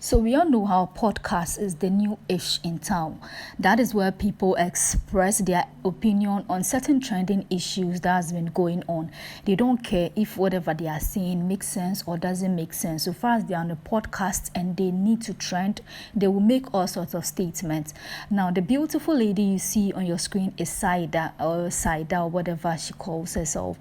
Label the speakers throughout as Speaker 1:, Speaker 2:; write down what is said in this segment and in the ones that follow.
Speaker 1: So we all know how podcast is the new ish in town. That is where people express their opinion on certain trending issues that has been going on. They don't care if whatever they are saying makes sense or doesn't make sense. So far as they are on a podcast and they need to trend, they will make all sorts of statements. Now, the beautiful lady you see on your screen is Saida or whatever she calls herself.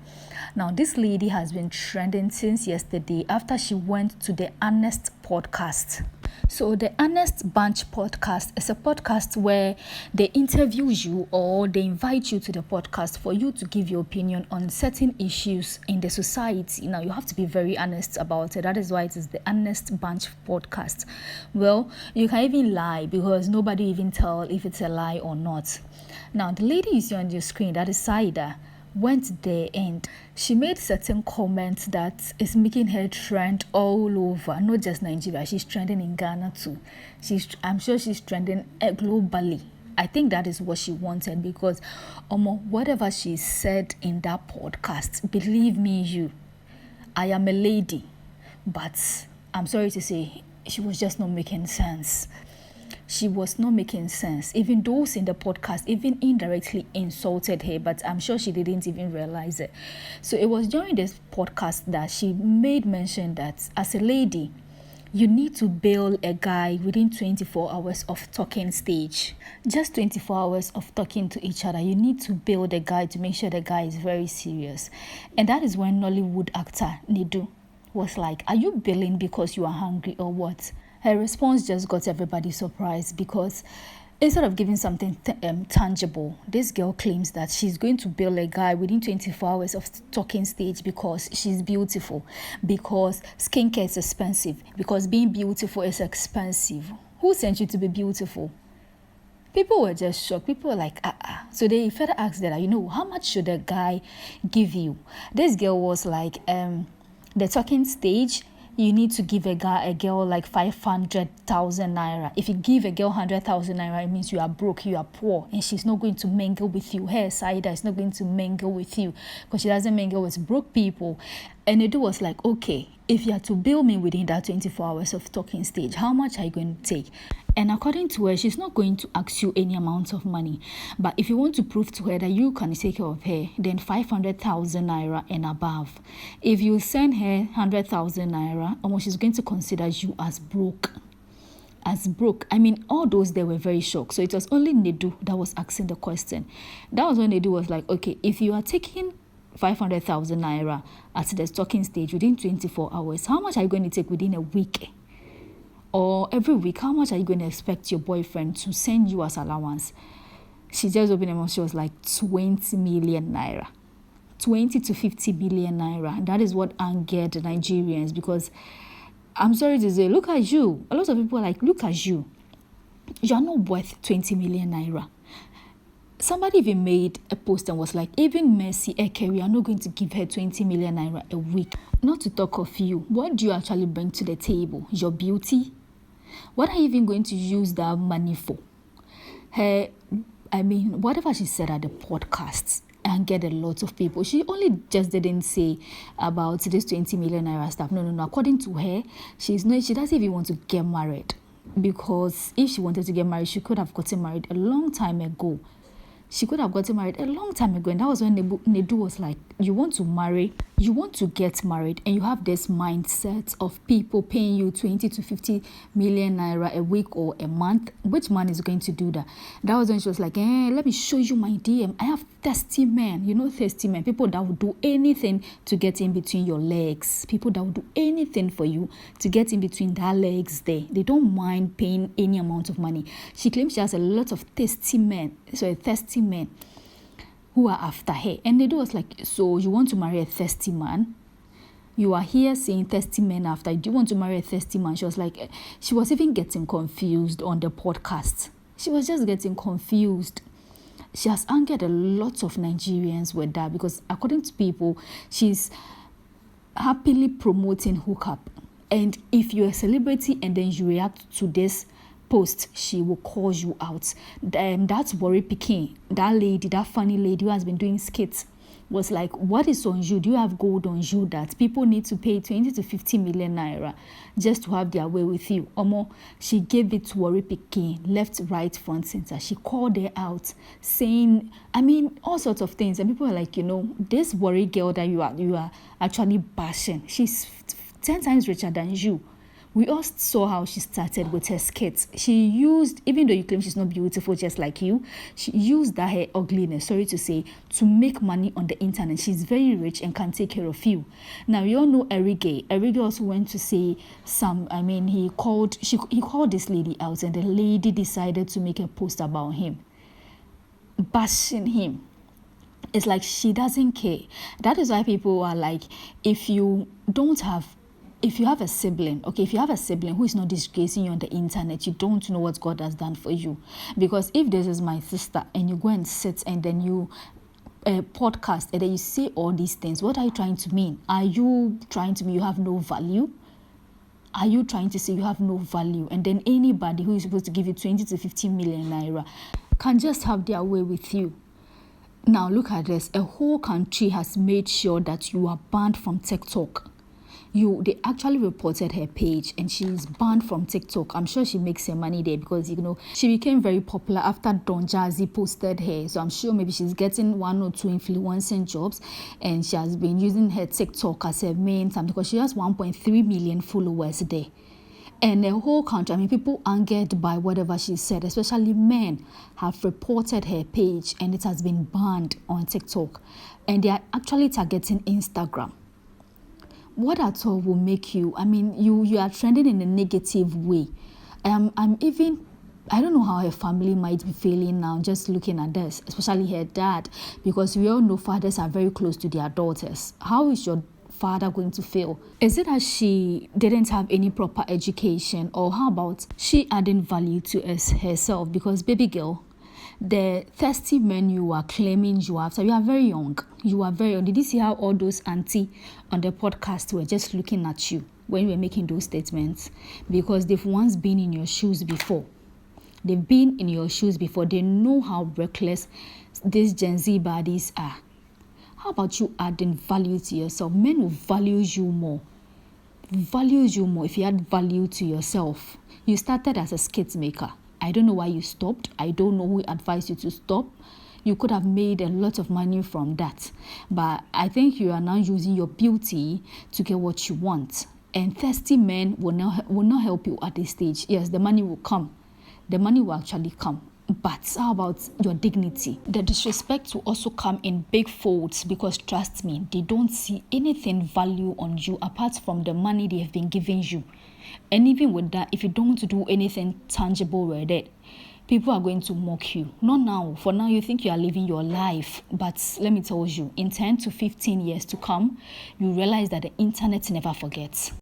Speaker 1: Now, this lady has been trending since yesterday after she went to the Honest podcast. So the Honest Bunch podcast is a podcast where they interview you or they invite you to the podcast for you to give your opinion on certain issues in the society. Now, you have to be very honest about it. That is why it is the Honest Bunch podcast. Well, you can even lie because nobody even tell if it's a lie or not. Now, the lady you see on your screen, that is Saida, went there and she made certain comments that is making her trend all over, not just Nigeria. She's trending in Ghana too. I'm sure she's trending globally. I think that is what she wanted because whatever she said in that podcast, believe me, I am a lady, but I'm sorry to say she was just not making sense. She was not making sense. Even those in the podcast even indirectly insulted her, but I'm sure she didn't even realize it. So it was during this podcast that she made mention that as a lady, you need to bail a guy within 24 hours of talking stage. Just 24 hours of talking to each other. You need to bail the guy to make sure the guy is very serious. And that is when Nollywood actor Nidu was like, are you bailing because you are hungry or what? Her response just got everybody surprised because instead of giving something tangible, this girl claims that she's going to bail a guy within 24 hours of talking stage because she's beautiful, because skincare is expensive, because being beautiful is expensive. Who sent you to be beautiful? People were just shocked. People were like, So they further asked that, how much should a guy give you? This girl was like, the talking stage, you need to give a girl like 500,000 naira. If you give a girl 100,000 naira, it means you are broke, you are poor, and she's not going to mingle with you. Her Saida is not going to mingle with you because she doesn't mingle with broke people. And Edu was like, okay, if you are to bill me within that 24 hours of talking stage, how much are you going to take? And according to her, she's not going to ask you any amount of money. But if you want to prove to her that you can take care of her, then 500,000 naira and above. If you send her 100,000 naira, almost she's going to consider you as broke. I mean, all those, they were very shocked. So it was only Nedu that was asking the question. That was when Nedu was like, okay, if you are taking 500,000 naira at the talking stage within 24 hours, how much are you going to take within a week? Or every week, how much are you going to expect your boyfriend to send you as allowance? She just opened her mouth. She was like 20 million naira. 20 to 50 billion naira. That is what angered the Nigerians because I'm sorry to say, look at you. A lot of people are like, look at you. You are not worth 20 million naira. Somebody even made a post and was like, even Mercy Eke, we are not going to give her 20 million naira a week. Not to talk of you. What do you actually bring to the table? Your beauty? What are you even going to use that money for? Whatever she said at the podcasts and get a lot of people. She only just didn't say about this 20 million naira stuff. No. According to her, she doesn't even want to get married. Because if she wanted to get married, she could have gotten married a long time ago. And that was when Nedu was like, you want to marry, you want to get married, and you have this mindset of people paying you 20 to 50 million naira a week or a month. Which man is going to do that? That was when she was like, let me show you my DM. I have thirsty men. Thirsty men. People that will do anything to get in between your legs. People that will do anything for you to get in between their legs there. They don't mind paying any amount of money. She claims she has a lot of thirsty men who are after her. And Nedu was like, so you want to marry a thirsty man? You are here saying thirsty men after. Do you want to marry a thirsty man? She was like, she was even getting confused on the podcast. She was just getting confused. She has angered a lot of Nigerians with that because according to people, she's happily promoting hookup. And if you're a celebrity and then you react to this post, she will call you out. That's Worry Pikin, that lady, that funny lady who has been doing skits was like, what is on you? Do you have gold on you that people need to pay 20 to 50 million naira just to have their way with you? Omo, she gave it to Worry Pikin, left, right, front, center. She called her out, saying, all sorts of things. And people are like, this Worry girl that you are actually bashing, she's 10 times richer than you. We all saw how she started with her skits. She used, even though you claim she's not beautiful just like you, she used that her ugliness, sorry to say, to make money on the internet. She's very rich and can take care of you. Now, you all know Erige. Erige also went to say he called this lady out, and the lady decided to make a post about him, bashing him. It's like she doesn't care. That is why people are like, if you have a sibling who is not disgracing you on the internet, you don't know what God has done for you. Because if this is my sister and you go and sit and then you podcast and then you say all these things, what are you trying to mean? Are you trying to mean you have no value? Are you trying to say you have no value? And then anybody who is supposed to give you 20 to 50 million naira can just have their way with you. Now look at this. A whole country has made sure that you are banned from TikTok. They actually reported her page and she's banned from TikTok. I'm sure she makes her money there because, she became very popular after Don Jazzy posted her. So I'm sure maybe she's getting 1 or 2 influencing jobs, and she has been using her TikTok as her main time because she has 1.3 million followers there. And the whole country, people angered by whatever she said, especially men, have reported her page and it has been banned on TikTok. And they are actually targeting Instagram. What at all will make you, you are trending in a negative way. I don't know how her family might be feeling now just looking at this, especially her dad, because we all know fathers are very close to their daughters. How is your father going to feel? Is it that she didn't have any proper education, or how about she adding value to herself? Because baby girl, the thirsty men you are claiming you are after, you are very young. Did you see how all those auntie on the podcast were just looking at you when you were making those statements? Because they've once been in your shoes before. They know how reckless these Gen Z bodies are. How about you adding value to yourself? Men will value you more if you add value to yourself. You started as a skit maker. I don't know why you stopped. I don't know who advised you to stop. You could have made a lot of money from that. But I think you are now using your beauty to get what you want. And thirsty men will not help you at this stage. Yes, the money will come. The money will actually come. But how about your dignity? The disrespect will also come in big folds, because trust me, they don't see anything value on you apart from the money they have been giving you. And even with that, if you don't do anything tangible with it, people are going to mock you. Not now. For now, you think you are living your life. But let me tell you, in 10 to 15 years to come, you realize that the internet never forgets.